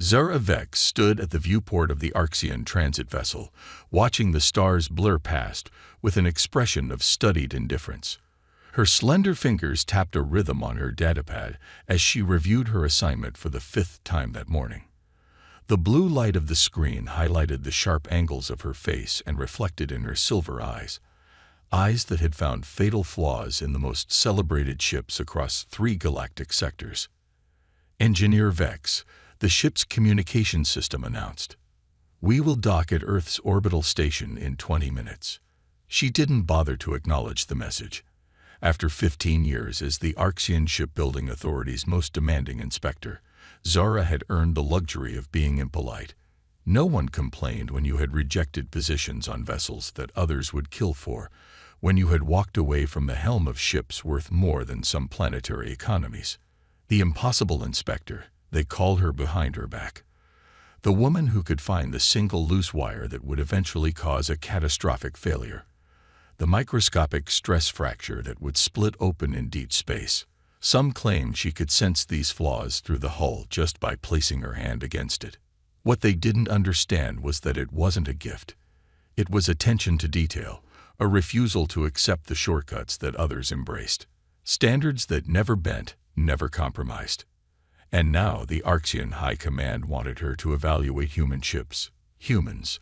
Zara Vex stood at the viewport of the Arxian transit vessel, watching the stars blur past with an expression of studied indifference. Her slender fingers tapped a rhythm on her datapad as she reviewed her assignment for the 5th time that morning. The blue light of the screen highlighted the sharp angles of her face and reflected in her silver eyes. Eyes that had found fatal flaws in the most celebrated ships across 3 galactic sectors. Engineer Vex, the ship's communication system announced. "We will dock at Earth's orbital station in 20 minutes. She didn't bother to acknowledge the message. After 15 years as the Arxian Shipbuilding Authority's most demanding inspector, Zara had earned the luxury of being impolite. No one complained when you had rejected positions on vessels that others would kill for, when you had walked away from the helm of ships worth more than some planetary economies. The impossible inspector, they called her behind her back. The woman who could find the single loose wire that would eventually cause a catastrophic failure. The microscopic stress fracture that would split open in deep space. Some claimed she could sense these flaws through the hull just by placing her hand against it. What they didn't understand was that it wasn't a gift. It was attention to detail, a refusal to accept the shortcuts that others embraced. Standards that never bent, never compromised. And now the Arxian High Command wanted her to evaluate human ships. Humans,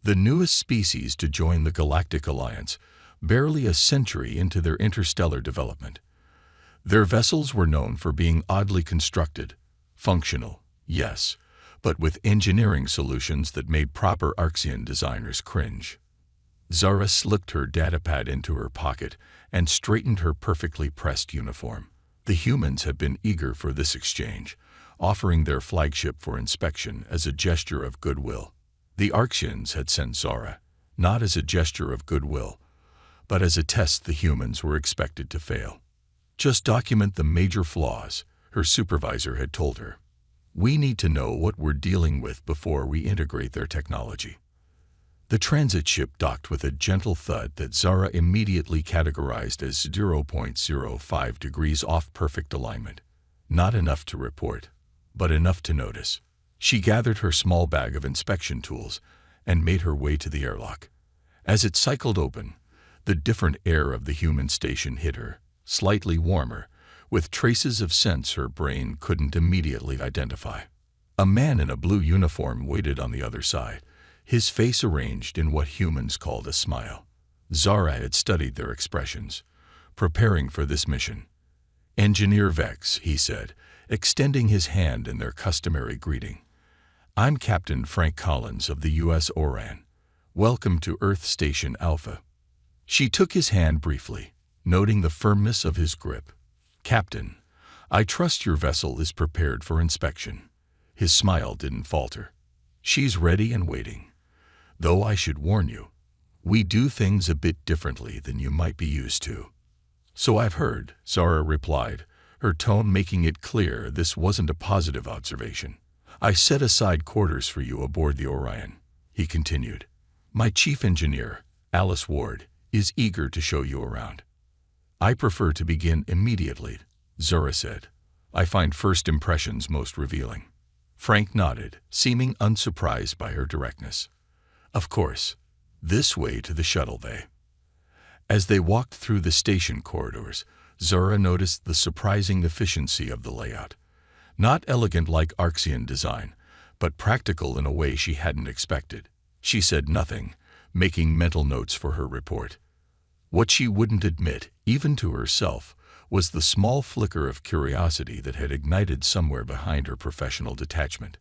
the newest species to join the Galactic Alliance, barely a century into their interstellar development. Their vessels were known for being oddly constructed, functional, yes, but with engineering solutions that made proper Arxian designers cringe. Zara slipped her datapad into her pocket and straightened her perfectly pressed uniform. The humans had been eager for this exchange, offering their flagship for inspection as a gesture of goodwill. The Arxians had sent Zara, not as a gesture of goodwill, but as a test the humans were expected to fail. "Just document the major flaws," her supervisor had told her. "We need to know what we're dealing with before we integrate their technology." The transit ship docked with a gentle thud that Zara immediately categorized as 0.05 degrees off perfect alignment. Not enough to report, but enough to notice. She gathered her small bag of inspection tools and made her way to the airlock. As it cycled open, the different air of the human station hit her, slightly warmer, with traces of scents her brain couldn't immediately identify. A man in a blue uniform waited on the other side, his face arranged in what humans called a smile. Zara had studied their expressions, preparing for this mission. "Engineer Vex," he said, extending his hand in their customary greeting. "I'm Captain Frank Collins of the U.S. Oran. Welcome to Earth Station Alpha." She took his hand briefly, noting the firmness of his grip. "Captain, I trust your vessel is prepared for inspection." His smile didn't falter. "She's ready and waiting. Though I should warn you, we do things a bit differently than you might be used to." "So I've heard," Zara replied, her tone making it clear this wasn't a positive observation. "I set aside quarters for you aboard the Orion," he continued. "My chief engineer, Alice Ward, is eager to show you around." "I prefer to begin immediately," Zara said. "I find first impressions most revealing." Frank nodded, seeming unsurprised by her directness. "Of course, this way to the shuttle bay." As they walked through the station corridors, Zara noticed the surprising efficiency of the layout. Not elegant like Arxian design, but practical in a way she hadn't expected. She said nothing, making mental notes for her report. What she wouldn't admit, even to herself, was the small flicker of curiosity that had ignited somewhere behind her professional detachment.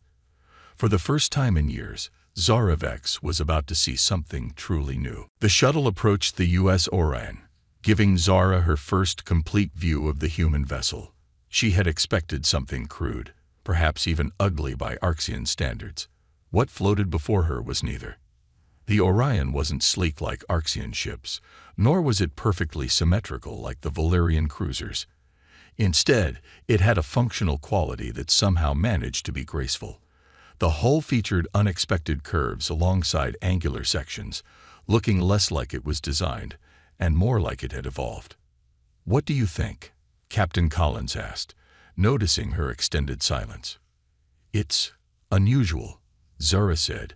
For the first time in years, Zara Vex was about to see something truly new. The shuttle approached the U.S. Orion, giving Zara her first complete view of the human vessel. She had expected something crude, perhaps even ugly by Arxian standards. What floated before her was neither. The Orion wasn't sleek like Arxian ships, nor was it perfectly symmetrical like the Valerian cruisers. Instead, it had a functional quality that somehow managed to be graceful. The hull featured unexpected curves alongside angular sections, looking less like it was designed and more like it had evolved. "What do you think?" Captain Collins asked, noticing her extended silence. "It's Unusual, Zara said,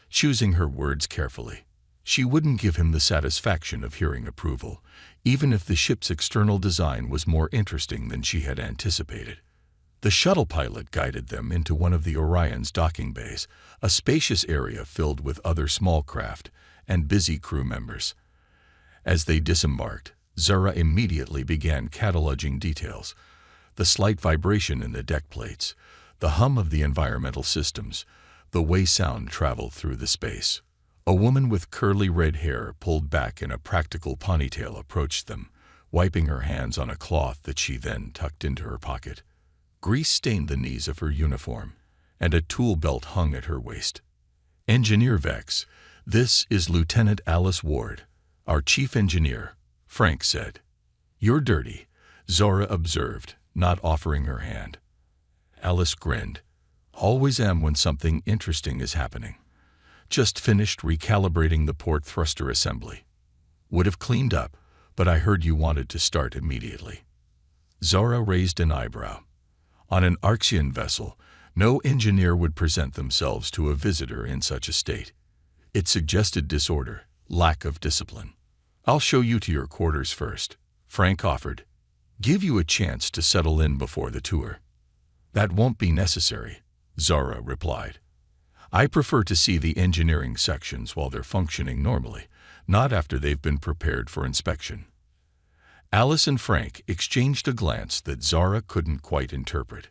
choosing her words carefully. She wouldn't give him the satisfaction of hearing approval, even if the ship's external design was more interesting than she had anticipated. The shuttle pilot guided them into one of the Orion's docking bays, a spacious area filled with other small craft and busy crew members. As they disembarked, Zara immediately began cataloging details: the slight vibration in the deck plates, the hum of the environmental systems, the way sound traveled through the space. A woman with curly red hair pulled back in a practical ponytail approached them, wiping her hands on a cloth that she then tucked into her pocket. Grease stained the knees of her uniform, and a tool belt hung at her waist. "Engineer Vex, this is Lieutenant Alice Ward, our chief engineer," Frank said. "You're dirty," Zora observed, not offering her hand. Alice grinned. "Always am when something interesting is happening. Just finished recalibrating the port thruster assembly. Would have cleaned up, but I heard you wanted to start immediately." Zora raised an eyebrow. On an Arxian vessel, no engineer would present themselves to a visitor in such a state. It suggested disorder, lack of discipline. "I'll show you to your quarters first," Frank offered. "Give you a chance to settle in before the tour." "That won't be necessary," Zara replied. "I prefer to see the engineering sections while they're functioning normally, not after they've been prepared for inspection." Alice and Frank exchanged a glance that Zara couldn't quite interpret.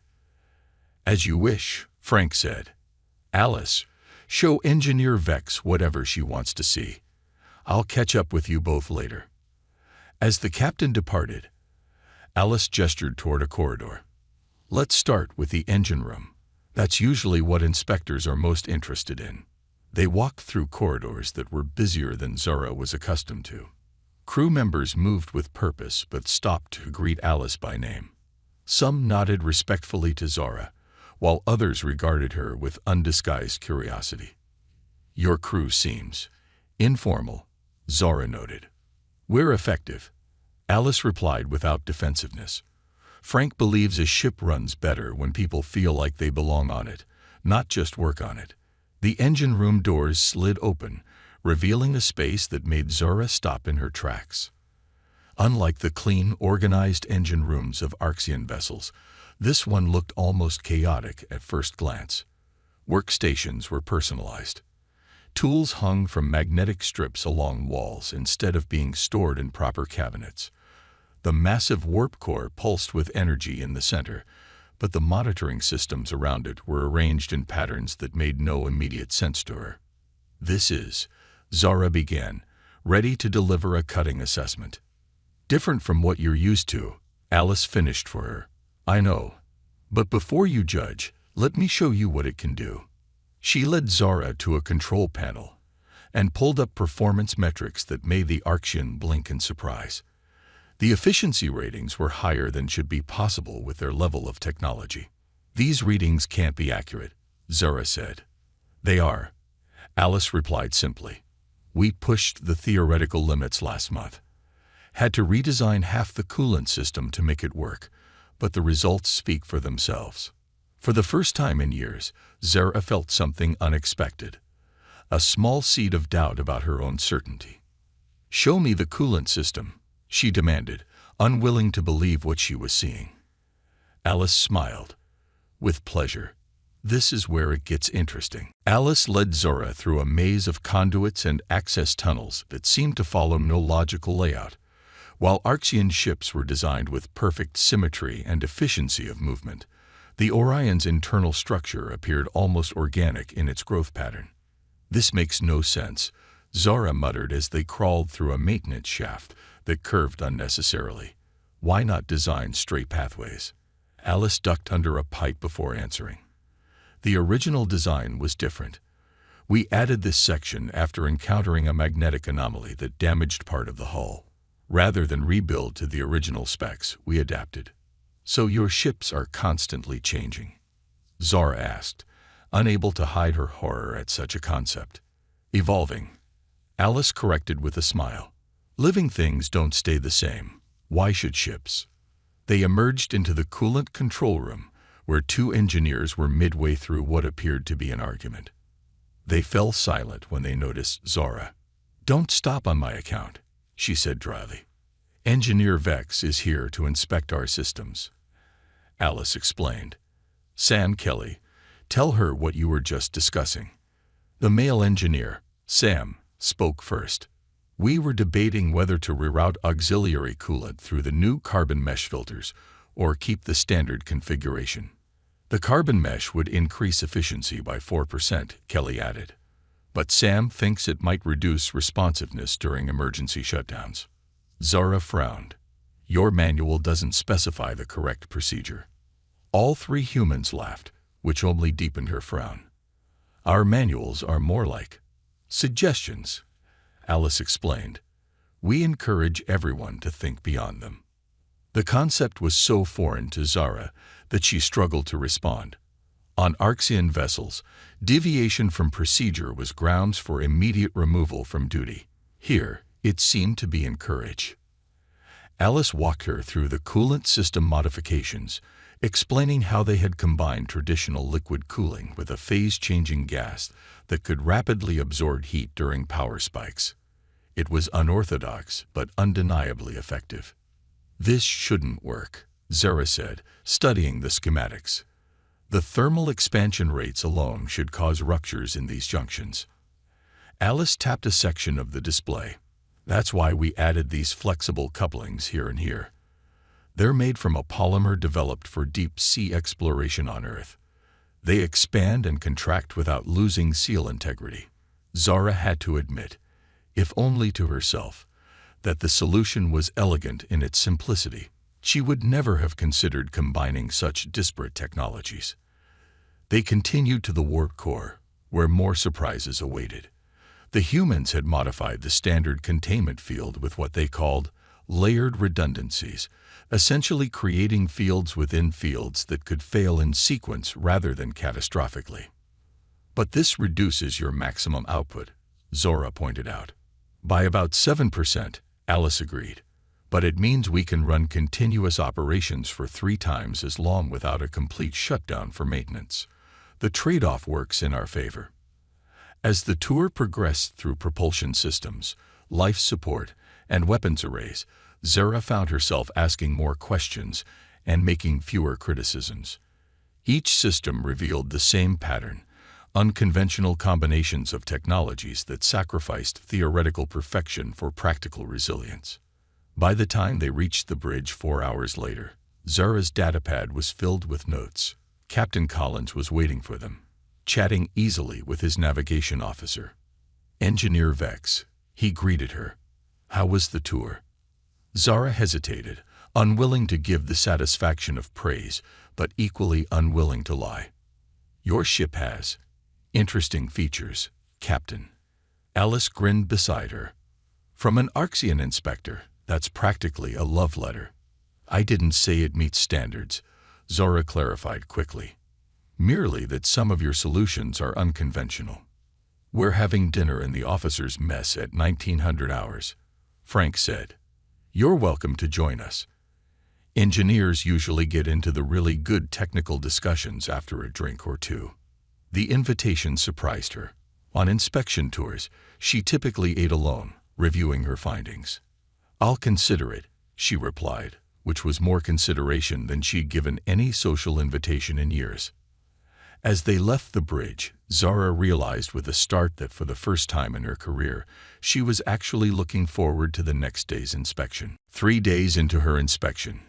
"As you wish," Frank said. "Alice, show Engineer Vex whatever she wants to see. I'll catch up with you both later." As the captain departed, Alice gestured toward a corridor. "Let's start with the engine room. That's usually what inspectors are most interested in." They walked through corridors that were busier than Zara was accustomed to. Crew members moved with purpose but stopped to greet Alice by name. Some nodded respectfully to Zara, while others regarded her with undisguised curiosity. "Your crew seems informal," Zara noted. "We're effective," Alice replied without defensiveness. "Frank believes a ship runs better when people feel like they belong on it, not just work on it." The engine room doors slid open, revealing a space that made Zora stop in her tracks. Unlike the clean, organized engine rooms of Arxian vessels, this one looked almost chaotic at first glance. Workstations were personalized. Tools hung from magnetic strips along walls instead of being stored in proper cabinets. The massive warp core pulsed with energy in the center, but the monitoring systems around it were arranged in patterns that made no immediate sense to her. "This is," Zara began, ready to deliver a cutting assessment. "Different from what you're used to," Alice finished for her. "I know. But before you judge, let me show you what it can do." She led Zara to a control panel and pulled up performance metrics that made the Arxian blink in surprise. The efficiency ratings were higher than should be possible with their level of technology. "These readings can't be accurate," Zara said. "They are," Alice replied simply. "We pushed the theoretical limits last month. Had to redesign half the coolant system to make it work, but the results speak for themselves." For the first time in years, Zara felt something unexpected, a small seed of doubt about her own certainty. "Show me the coolant system," she demanded, unwilling to believe what she was seeing. Alice smiled. "With pleasure. This is where it gets interesting." Alice led Zora through a maze of conduits and access tunnels that seemed to follow no logical layout. While Arxian ships were designed with perfect symmetry and efficiency of movement, the Orion's internal structure appeared almost organic in its growth pattern. "This makes no sense," Zora muttered as they crawled through a maintenance shaft that curved unnecessarily. "Why not design straight pathways?" Alice ducked under a pipe before answering. "The original design was different. We added this section after encountering a magnetic anomaly that damaged part of the hull. Rather than rebuild to the original specs, we adapted." "So your ships are constantly changing?" Zara asked, unable to hide her horror at such a concept. "Evolving," Alice corrected with a smile. "Living things don't stay the same. Why should ships?" They emerged into the coolant control room, where two engineers were midway through what appeared to be an argument. They fell silent when they noticed Zara. "Don't stop on my account," she said dryly. "Engineer Vex is here to inspect our systems," Alice explained. "Sam Kelly, tell her what you were just discussing." The male engineer, Sam, spoke first. "We were debating whether to reroute auxiliary coolant through the new carbon mesh filters or keep the standard configuration. The carbon mesh would increase efficiency by 4%, Kelly added. But Sam thinks it might reduce responsiveness during emergency shutdowns." Zara frowned. "Your manual doesn't specify the correct procedure." All three humans laughed, which only deepened her frown. "Our manuals are more like suggestions," Alice explained. "We encourage everyone to think beyond them." The concept was so foreign to Zara that she struggled to respond. On Arxian vessels, deviation from procedure was grounds for immediate removal from duty. Here, it seemed to be encouraged. Alice walked her through the coolant system modifications, explaining how they had combined traditional liquid cooling with a phase-changing gas that could rapidly absorb heat during power spikes. It was unorthodox, but undeniably effective. "This shouldn't work," Zara said, studying the schematics. "The thermal expansion rates alone should cause ruptures in these junctions." Alice tapped a section of the display. "That's why we added these flexible couplings here and here. They're made from a polymer developed for deep-sea exploration on Earth. They expand and contract without losing seal integrity." Zara had to admit, if only to herself, that the solution was elegant in its simplicity. She would never have considered combining such disparate technologies. They continued to the warp core, where more surprises awaited. The humans had modified the standard containment field with what they called layered redundancies, essentially creating fields within fields that could fail in sequence rather than catastrophically. "But this reduces your maximum output," Zora pointed out. "By about 7%, Alice agreed. "But it means we can run continuous operations for 3 times as long without a complete shutdown for maintenance. The trade-off works in our favor." As the tour progressed through propulsion systems, life support, and weapons arrays, Zara found herself asking more questions and making fewer criticisms. Each system revealed the same pattern: unconventional combinations of technologies that sacrificed theoretical perfection for practical resilience. By the time they reached the bridge 4 hours later, Zara's datapad was filled with notes. Captain Collins was waiting for them, chatting easily with his navigation officer. "Engineer Vex," he greeted her. "How was the tour?" Zara hesitated, unwilling to give the satisfaction of praise, but equally unwilling to lie. "Your ship has interesting features, Captain." Alice grinned beside her. "From an Arxian inspector, that's practically a love letter." "I didn't say it meets standards," Zora clarified quickly. "Merely that some of your solutions are unconventional." "We're having dinner in the officers' mess at 1900 hours," Frank said. "You're welcome to join us. Engineers usually get into the really good technical discussions after a drink or two." The invitation surprised her. On inspection tours, she typically ate alone, reviewing her findings. "I'll consider it," she replied, which was more consideration than she'd given any social invitation in years. As they left the bridge, Zara realized with a start that for the first time in her career, she was actually looking forward to the next day's inspection. 3 days into her inspection,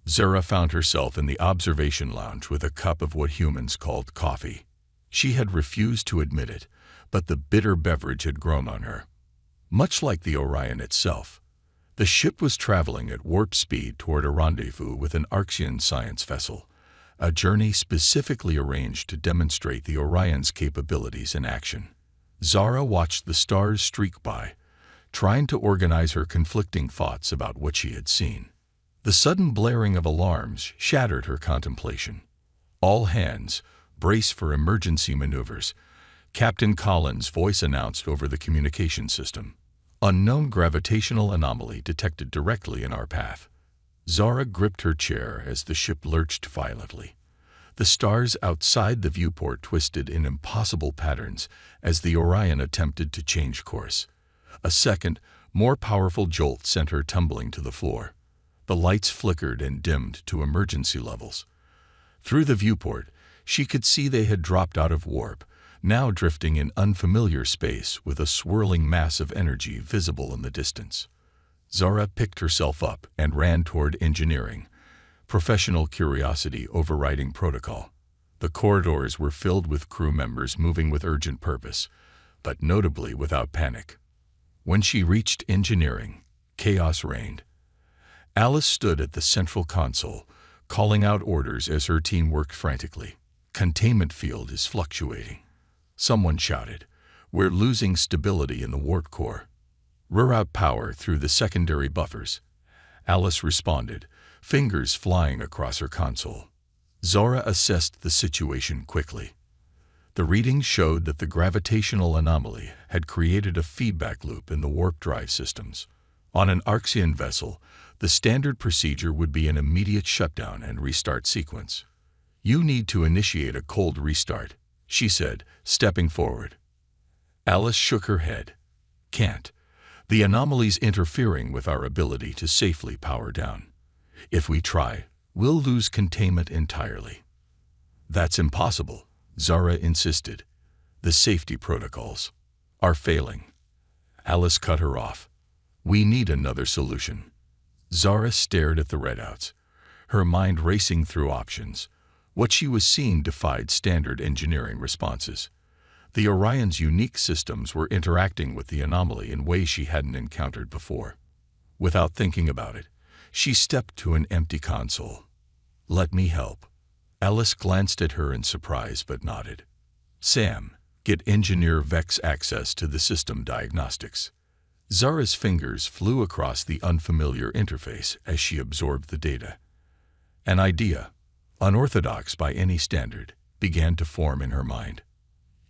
Zara found herself in the observation lounge with a cup of what humans called coffee. She had refused to admit it, but the bitter beverage had grown on her. Much like the Orion itself, the ship was traveling at warp speed toward a rendezvous with an Arxian science vessel, a journey specifically arranged to demonstrate the Orion's capabilities in action. Zara watched the stars streak by, trying to organize her conflicting thoughts about what she had seen. The sudden blaring of alarms shattered her contemplation. "All hands, brace for emergency maneuvers," Captain Collins' voice announced over the communication system. "Unknown gravitational anomaly detected directly in our path." Zara gripped her chair as the ship lurched violently. The stars outside the viewport twisted in impossible patterns as the Orion attempted to change course. A second, more powerful jolt sent her tumbling to the floor. The lights flickered and dimmed to emergency levels. Through the viewport, she could see they had dropped out of warp, now drifting in unfamiliar space with a swirling mass of energy visible in the distance. Zara picked herself up and ran toward engineering, professional curiosity overriding protocol. The corridors were filled with crew members moving with urgent purpose, but notably without panic. When she reached engineering, chaos reigned. Alice stood at the central console, calling out orders as her team worked frantically. "Containment field is fluctuating." Someone shouted, "We're losing stability in the warp core. Reroute power through the secondary buffers." Alice responded, fingers flying across her console. Zara assessed the situation quickly. The readings showed that the gravitational anomaly had created a feedback loop in the warp drive systems. On an Arxian vessel, the standard procedure would be an immediate shutdown and restart sequence. "You need to initiate a cold restart," she said, stepping forward. Alice shook her head. "Can't. The anomaly's interfering with our ability to safely power down. If we try, we'll lose containment entirely." "That's impossible," Zara insisted. "The safety protocols are failing." Alice cut her off. "We need another solution." Zara stared at the readouts, her mind racing through options. What she was seeing defied standard engineering responses. The Orion's unique systems were interacting with the anomaly in ways she hadn't encountered before. Without thinking about it, she stepped to an empty console. "Let me help." Alice glanced at her in surprise but nodded. "Sam, get Engineer Vex access to the system diagnostics." Zara's fingers flew across the unfamiliar interface as she absorbed the data. An idea, unorthodox by any standard, began to form in her mind.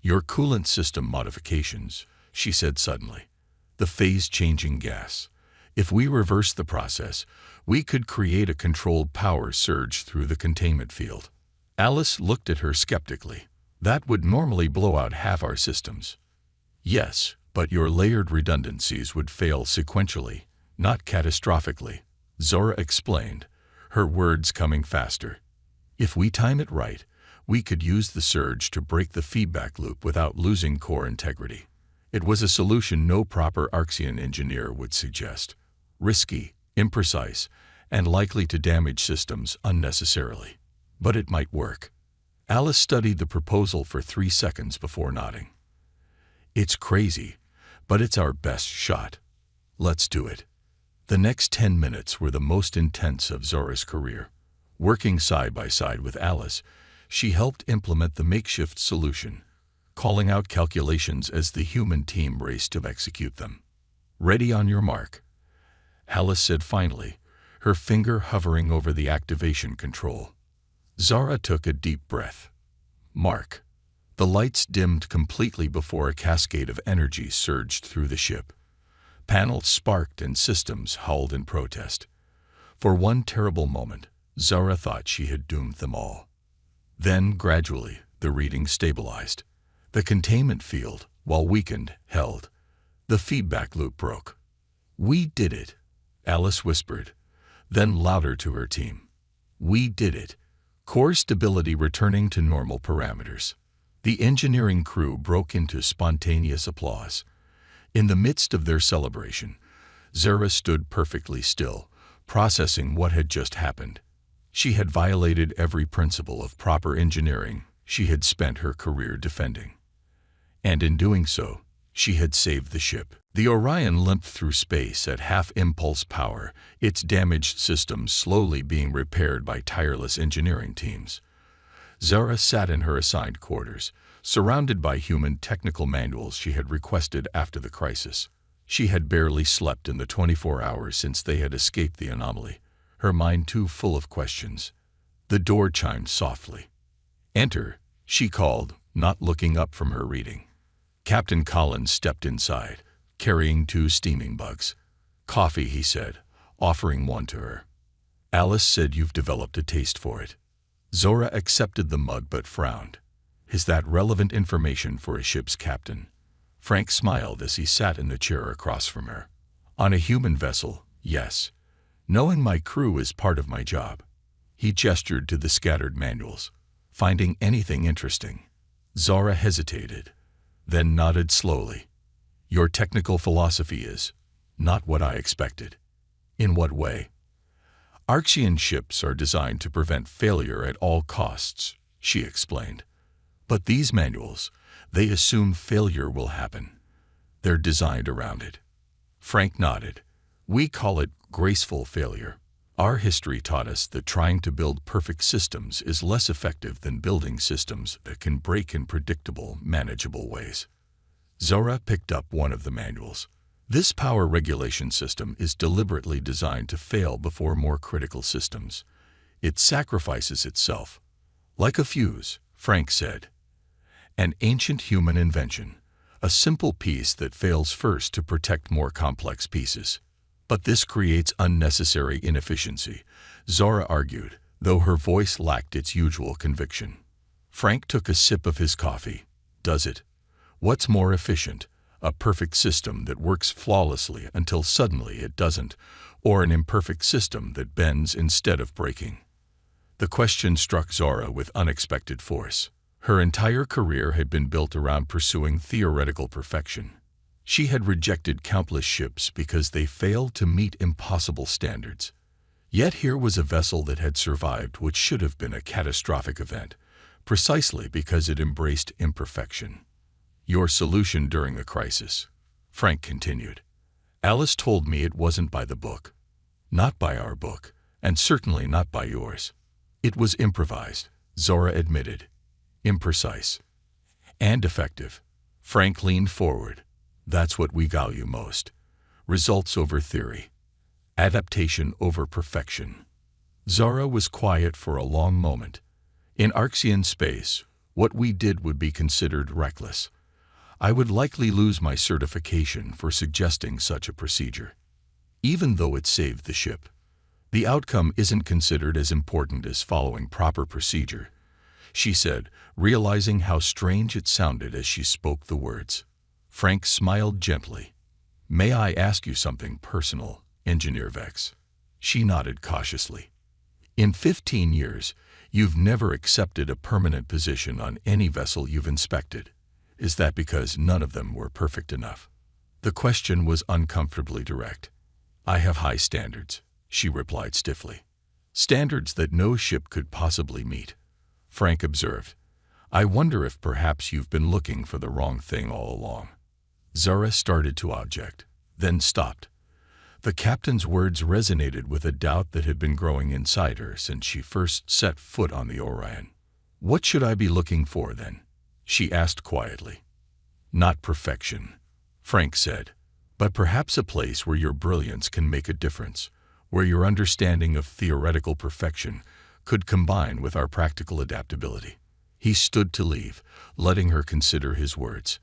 "Your coolant system modifications," she said suddenly. "The phase-changing gas. If we reverse the process, we could create a controlled power surge through the containment field." Alice looked at her skeptically. "That would normally blow out half our systems." "Yes, but your layered redundancies would fail sequentially, not catastrophically," Zora explained, her words coming faster. "If we time it right, we could use the surge to break the feedback loop without losing core integrity." It was a solution no proper Arxian engineer would suggest. Risky, imprecise, and likely to damage systems unnecessarily. But it might work. Alice studied the proposal for 3 seconds before nodding. "It's crazy, but it's our best shot. Let's do it." The next 10 minutes were the most intense of Zora's career. Working side by side with Alice, she helped implement the makeshift solution, calling out calculations as the human team raced to execute them. "Ready on your mark," Alice said finally, her finger hovering over the activation control. Zara took a deep breath. "Mark." The lights dimmed completely before a cascade of energy surged through the ship. Panels sparked and systems howled in protest. For one terrible moment, Zara thought she had doomed them all. Then, gradually, the reading stabilized. The containment field, while weakened, held. The feedback loop broke. "We did it," Alice whispered, then louder to her team. "We did it." Core stability returning to normal parameters. The engineering crew broke into spontaneous applause. In the midst of their celebration, Zara stood perfectly still, processing what had just happened. She had violated every principle of proper engineering she had spent her career defending. And in doing so, she had saved the ship. The Orion limped through space at half-impulse power, its damaged systems slowly being repaired by tireless engineering teams. Zara sat in her assigned quarters, surrounded by human technical manuals she had requested after the crisis. She had barely slept in the 24 hours since they had escaped the anomaly, her mind too full of questions. The door chimed softly. "Enter," she called, not looking up from her reading. Captain Collins stepped inside, carrying 2 steaming bugs. "Coffee," he said, offering one to her. "Alice said you've developed a taste for it." Zora accepted the mug but frowned. Is that relevant information for a ship's captain? Frank smiled as he sat in the chair across from her. On a human vessel, yes. Knowing my crew is part of my job. He gestured to the scattered manuals. Finding anything interesting? Zora hesitated, then nodded slowly. Your technical philosophy is not what I expected. In what way? Arxian ships are designed to prevent failure at all costs, she explained. But these manuals, they assume failure will happen. They're designed around it. Frank nodded. We call it graceful failure. Our history taught us that trying to build perfect systems is less effective than building systems that can break in predictable, manageable ways. Zora picked up one of the manuals. This power regulation system is deliberately designed to fail before more critical systems. It sacrifices itself. Like a fuse, Frank said. An ancient human invention, a simple piece that fails first to protect more complex pieces. But this creates unnecessary inefficiency, Zora argued, though her voice lacked its usual conviction. Frank took a sip of his coffee. Does it? What's more efficient? A perfect system that works flawlessly until suddenly it doesn't, or an imperfect system that bends instead of breaking? The question struck Zora with unexpected force. Her entire career had been built around pursuing theoretical perfection. She had rejected countless ships because they failed to meet impossible standards. Yet here was a vessel that had survived what should have been a catastrophic event, precisely because it embraced imperfection. Your solution during the crisis, Frank continued. Alice told me it wasn't by the book. Not by our book, and certainly not by yours. It was improvised, Zora admitted. Imprecise. And effective. Frank leaned forward. That's what we value most. Results over theory. Adaptation over perfection. Zora was quiet for a long moment. In Arxian space, what we did would be considered reckless. I would likely lose my certification for suggesting such a procedure. Even though it saved the ship, the outcome isn't considered as important as following proper procedure, she said, realizing how strange it sounded as she spoke the words. Frank smiled gently. May I ask you something personal, Engineer Vex? She nodded cautiously. In 15 years, you've never accepted a permanent position on any vessel you've inspected. Is that because none of them were perfect enough? The question was uncomfortably direct. I have high standards, she replied stiffly. Standards that no ship could possibly meet. Frank observed. I wonder if perhaps you've been looking for the wrong thing all along. Zora started to object, then stopped. The captain's words resonated with a doubt that had been growing inside her since she first set foot on the Orion. What should I be looking for then? She asked quietly. Not perfection, Frank said, but perhaps a place where your brilliance can make a difference, where your understanding of theoretical perfection could combine with our practical adaptability. He stood to leave, letting her consider his words.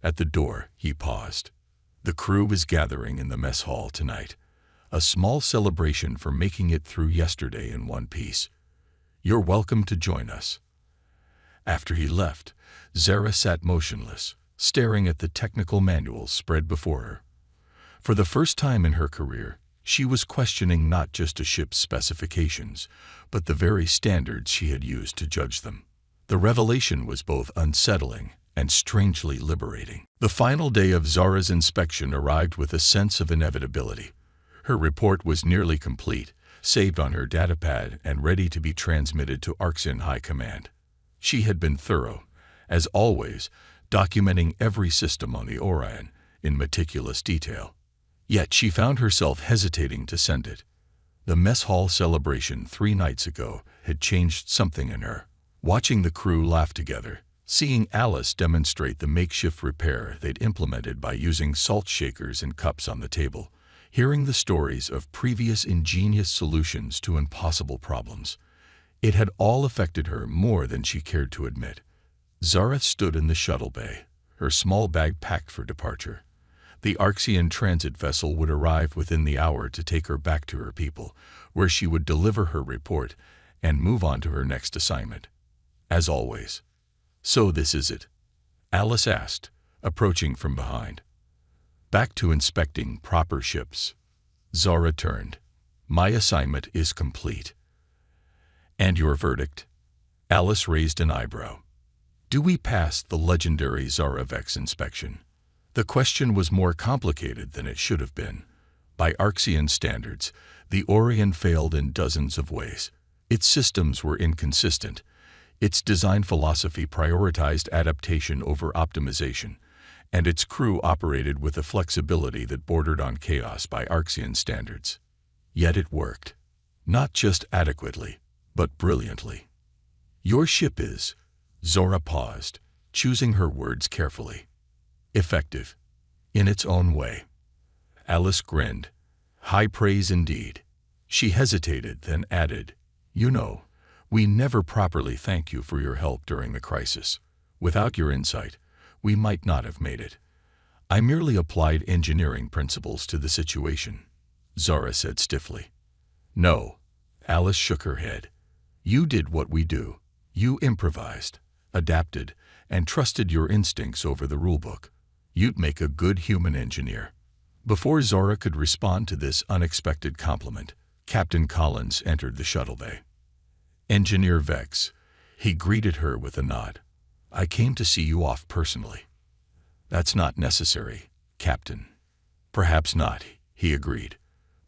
At the door, he paused. The crew was gathering in the mess hall tonight, a small celebration for making it through yesterday in one piece. You're welcome to join us. After he left, Zara sat motionless, staring at the technical manuals spread before her. For the first time in her career, she was questioning not just a ship's specifications, but the very standards she had used to judge them. The revelation was both unsettling and strangely liberating. The final day of Zara's inspection arrived with a sense of inevitability. Her report was nearly complete, saved on her datapad and ready to be transmitted to Arxian High Command. She had been thorough, as always, documenting every system on the Orion in meticulous detail. Yet she found herself hesitating to send it. The mess hall celebration 3 nights ago had changed something in her. Watching the crew laugh together, seeing Alice demonstrate the makeshift repair they'd implemented by using salt shakers and cups on the table, hearing the stories of previous ingenious solutions to impossible problems, it had all affected her more than she cared to admit. Zara stood in the shuttle bay, her small bag packed for departure. The Arxian transit vessel would arrive within the hour to take her back to her people, where she would deliver her report and move on to her next assignment. As always. "So this is it?" Alice asked, approaching from behind. "Back to inspecting proper ships." Zara turned. "My assignment is complete." "And your verdict?" Alice raised an eyebrow. "Do we pass the legendary Zara Vex inspection?" The question was more complicated than it should have been. By Arxian standards, the Orion failed in dozens of ways. Its systems were inconsistent. Its design philosophy prioritized adaptation over optimization, and its crew operated with a flexibility that bordered on chaos by Arxian standards. Yet it worked. Not just adequately, but brilliantly. "Your ship is," Zora paused, choosing her words carefully, "effective. In its own way." Alice grinned. "High praise indeed." She hesitated, then added, "You know, we never properly thank you for your help during the crisis. Without your insight, we might not have made it." "I merely applied engineering principles to the situation," Zara said stiffly. "No." Alice shook her head. "You did what we do. You improvised, adapted, and trusted your instincts over the rulebook. You'd make a good human engineer." Before Zora could respond to this unexpected compliment, Captain Collins entered the shuttle bay. "Engineer Vex." He greeted her with a nod. "I came to see you off personally." "That's not necessary, Captain." "Perhaps not," he agreed.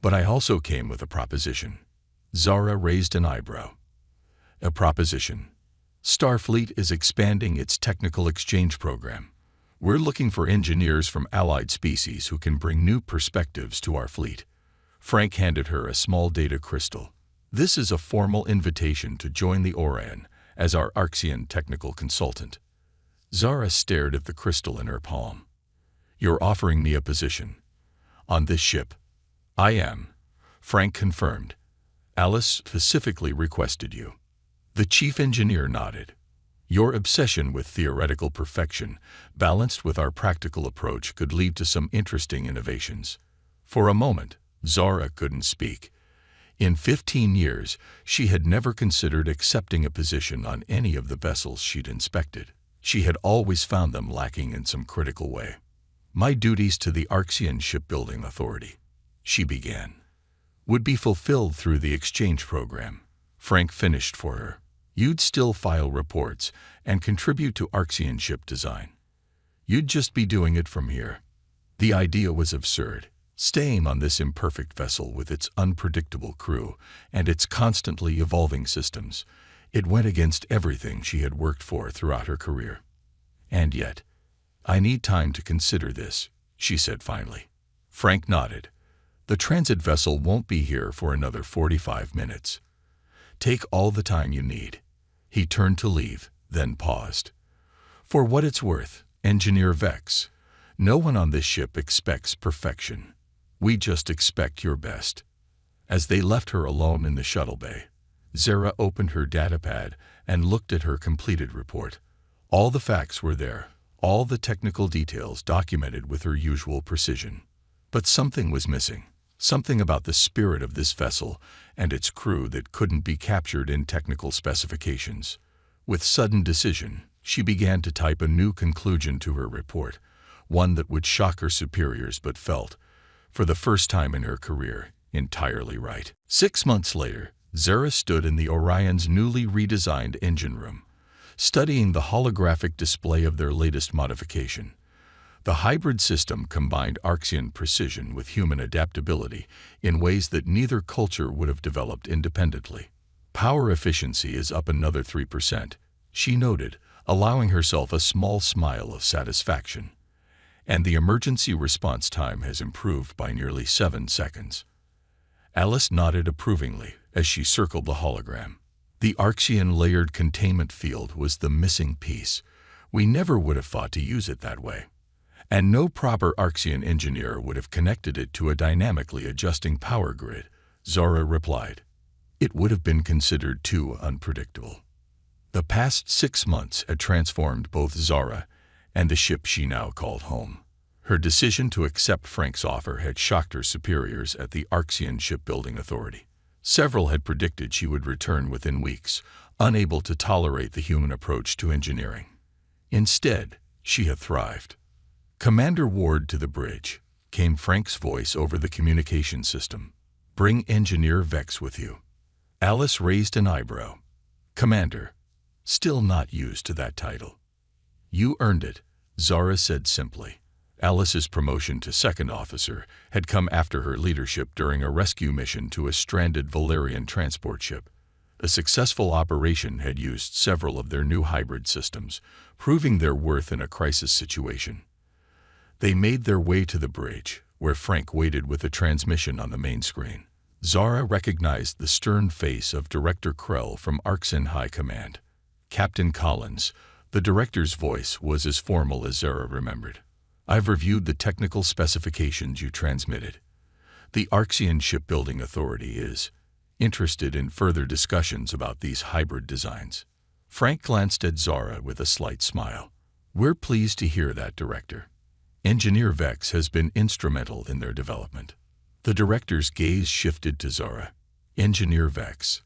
"But I also came with a proposition." Zara raised an eyebrow. "A proposition?" "Starfleet is expanding its technical exchange program. We're looking for engineers from allied species who can bring new perspectives to our fleet." Frank handed her a small data crystal. "This is a formal invitation to join the Orion as our Arxian technical consultant." Zara stared at the crystal in her palm. "You're offering me a position on this ship?" "I am," Frank confirmed. "Alice specifically requested you." The chief engineer nodded. "Your obsession with theoretical perfection, balanced with our practical approach, could lead to some interesting innovations." For a moment, Zara couldn't speak. In 15 years, she had never considered accepting a position on any of the vessels she'd inspected. She had always found them lacking in some critical way. "My duties to the Arxian Shipbuilding Authority," she began, "would be fulfilled through the exchange program." Frank finished for her. "You'd still file reports and contribute to Arxian ship design. You'd just be doing it from here." The idea was absurd. Staying on this imperfect vessel with its unpredictable crew and its constantly evolving systems, it went against everything she had worked for throughout her career. "And yet, I need time to consider this," she said finally. Frank nodded. "The transit vessel won't be here for another 45 minutes. Take all the time you need." He turned to leave, then paused. "For what it's worth, Engineer Vex, no one on this ship expects perfection. We just expect your best." As they left her alone in the shuttle bay, Zara opened her datapad and looked at her completed report. All the facts were there, all the technical details documented with her usual precision. But something was missing, something about the spirit of this vessel and its crew that couldn't be captured in technical specifications. With sudden decision, she began to type a new conclusion to her report, one that would shock her superiors but felt, for the first time in her career, entirely right. 6 months later, Zara stood in the Orion's newly redesigned engine room, studying the holographic display of their latest modification. The hybrid system combined Arxian precision with human adaptability in ways that neither culture would have developed independently. "Power efficiency is up another 3%, she noted, allowing herself a small smile of satisfaction. "And the emergency response time has improved by nearly 7 seconds. Alice nodded approvingly as she circled the hologram. "The Arxian layered containment field was the missing piece. We never would have thought to use it that way. And no proper Arxian engineer would have connected it to a dynamically adjusting power grid," Zara replied. "It would have been considered too unpredictable." The past 6 months had transformed both Zara and the ship she now called home. Her decision to accept Frank's offer had shocked her superiors at the Arxian Shipbuilding Authority. Several had predicted she would return within weeks, unable to tolerate the human approach to engineering. Instead, she had thrived. "Commander Ward to the bridge," came Frank's voice over the communication system. "Bring Engineer Vex with you." Alice raised an eyebrow. "Commander," still not used to that title. "You earned it," Zara said simply. Alice's promotion to second officer had come after her leadership during a rescue mission to a stranded Valerian transport ship. A successful operation had used several of their new hybrid systems, proving their worth in a crisis situation. They made their way to the bridge, where Frank waited with a transmission on the main screen. Zara recognized the stern face of Director Krell from Arxen High Command. "Captain Collins," the director's voice was as formal as Zara remembered. "I've reviewed the technical specifications you transmitted. The Arxian Shipbuilding Authority is interested in further discussions about these hybrid designs." Frank glanced at Zara with a slight smile. "We're pleased to hear that, Director. Engineer Vex has been instrumental in their development." The director's gaze shifted to Zara. "Engineer Vex,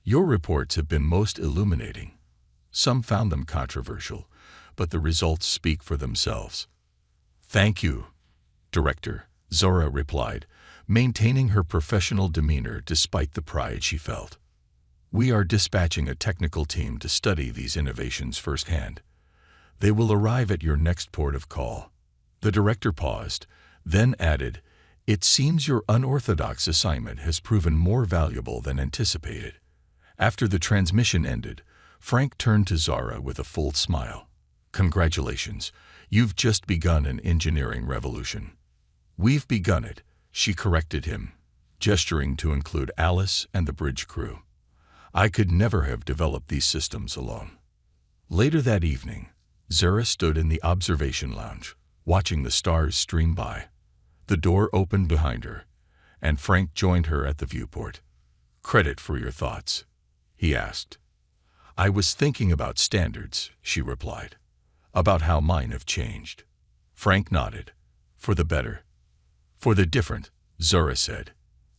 your reports have been most illuminating. Some found them controversial, but the results speak for themselves." "Thank you, Director," Zora replied, maintaining her professional demeanor despite the pride she felt. "We are dispatching a technical team to study these innovations firsthand. They will arrive at your next port of call." The director paused, then added, "It seems your unorthodox assignment has proven more valuable than anticipated." After the transmission ended, Frank turned to Zara with a full smile. "Congratulations, you've just begun an engineering revolution." "We've begun it," she corrected him, gesturing to include Alice and the bridge crew. "I could never have developed these systems alone." Later that evening, Zara stood in the observation lounge, watching the stars stream by. The door opened behind her, and Frank joined her at the viewport. "Credit for your thoughts?" he asked. "I was thinking about standards," she replied. "About how mine have changed." Frank nodded. "For the better." "For the different," Zora said.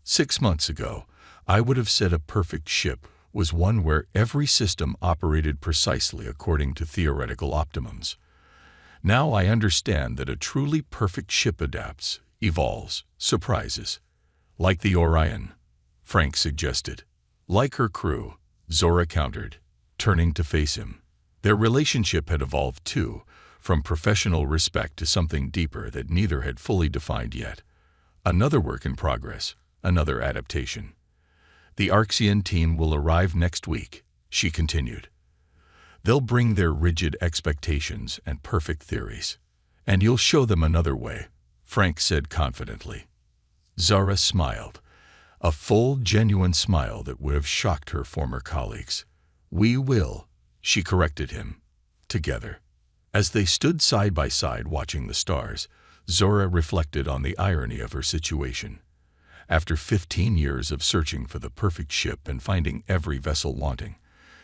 6 months ago, I would have said a perfect ship was one where every system operated precisely according to theoretical optimums. Now I understand that a truly perfect ship adapts, evolves, surprises. Like the Orion, Frank suggested. "Like her crew," Zora countered, turning to face him. Their relationship had evolved too, from professional respect to something deeper that neither had fully defined yet. Another work in progress, another adaptation. "The Arxian team will arrive next week," she continued. "They'll bring their rigid expectations and perfect theories. And you'll show them another way," Frank said confidently. Zara smiled, a full, genuine smile that would have shocked her former colleagues. "We will," she corrected him, "together." As they stood side by side watching the stars, Zora reflected on the irony of her situation. After 15 years of searching for the perfect ship and finding every vessel wanting,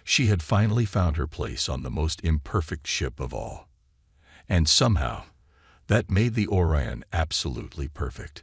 she had finally found her place on the most imperfect ship of all. And somehow, that made the Orion absolutely perfect.